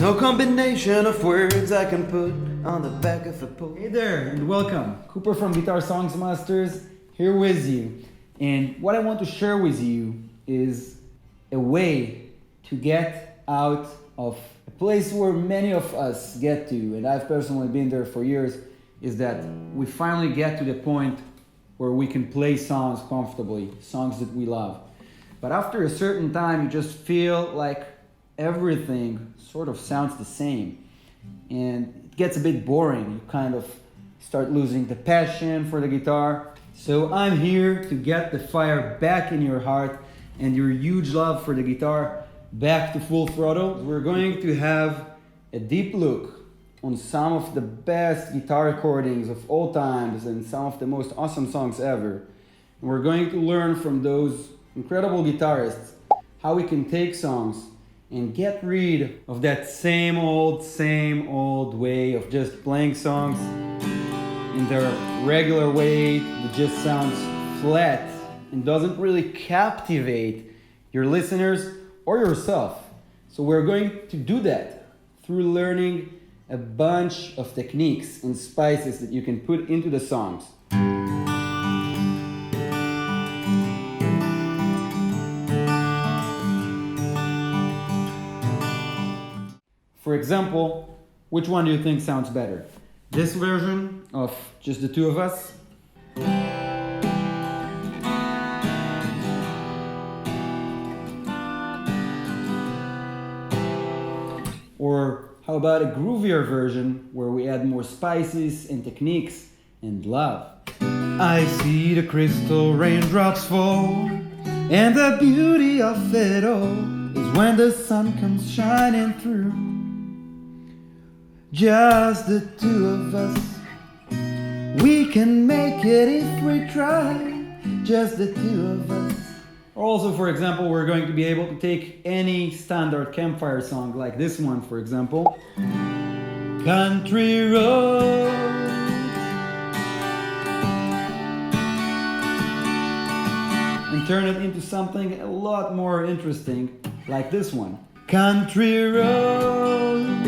no combination of words I can put on the back of a post. Hey there, and welcome. Cooper from Guitar Songs Masters here with you. And what I want to share with you is a way to get out of a place where many of us get to, and I've personally been there for years, is that we finally get to the point where we can play songs comfortably, songs that we love. But after a certain time, you just feel like everything sort of sounds the same. And it gets a bit boring. You kind of start losing the passion for the guitar. So I'm here to get the fire back in your heart and your huge love for the guitar back to full throttle. We're going to have a deep look on some of the best guitar recordings of all times and some of the most awesome songs ever. And we're going to learn from those incredible guitarists how we can take songs and get rid of that same old way of just playing songs in their regular way that just sounds flat and doesn't really captivate your listeners or yourself. So we're going to do that through learning a bunch of techniques and spices that you can put into the songs. For example, which one do you think sounds better? This version of just the two of us? Or how about a groovier version where we add more spices and techniques and love? I see the crystal raindrops fall, and the beauty of it all is when the sun comes shining through. Just the two of us, we can make it if we try. Just the two of us. Also, for example, we're going to be able to take any standard campfire song like this one, for example. Country road, and turn it into something a lot more interesting, like this one. country road,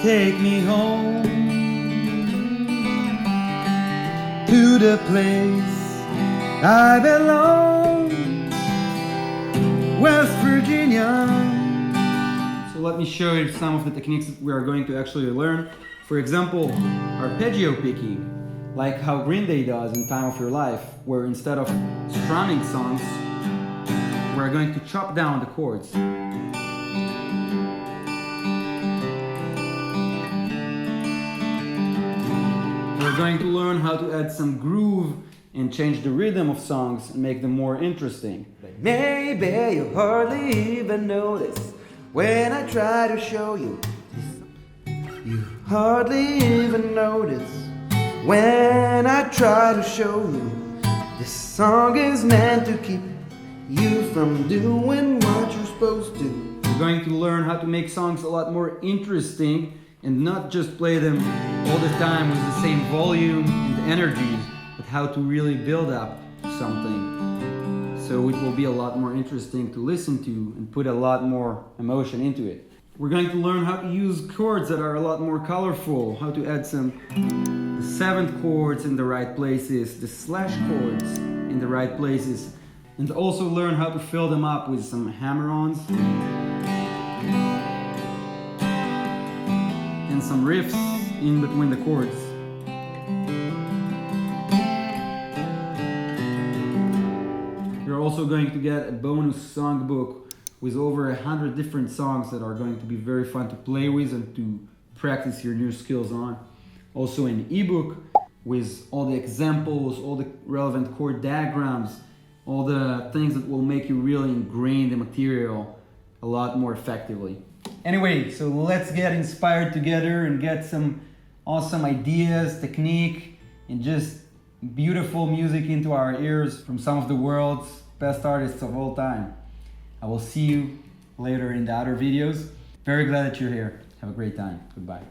take me home to the place I belong, West Virginia. So let me show you some of the techniques that we are going to actually learn. For example, arpeggio picking, like how Green Day does in Time of Your Life, where instead of strumming songs, we're going to chop down the chords. We're going to learn how to add some groove and change the rhythm of songs and make them more interesting. But maybe you hardly even notice when I try to show you. You hardly even notice when I try to show you. This song is meant to keep you from doing what you're supposed to. We're going to learn how to make songs a lot more interesting and not just play them all the time with the same volume and energy, but how to really build up something. So it will be a lot more interesting to listen to and put a lot more emotion into it. We're going to learn how to use chords that are a lot more colorful, how to add some the seventh chords in the right places, the slash chords in the right places, and also learn how to fill them up with some hammer-ons and some riffs in between the chords. You're also going to get a bonus songbook with over 100 different songs that are going to be very fun to play with and to practice your new skills on. Also an ebook with all the examples, all the relevant chord diagrams, all the things that will make you really ingrain the material a lot more effectively. Anyway, so let's get inspired together and get some awesome ideas, technique, and just beautiful music into our ears from some of the world's best artists of all time. I will see you later in the other videos. Very glad that you're here. Have a great time. Goodbye.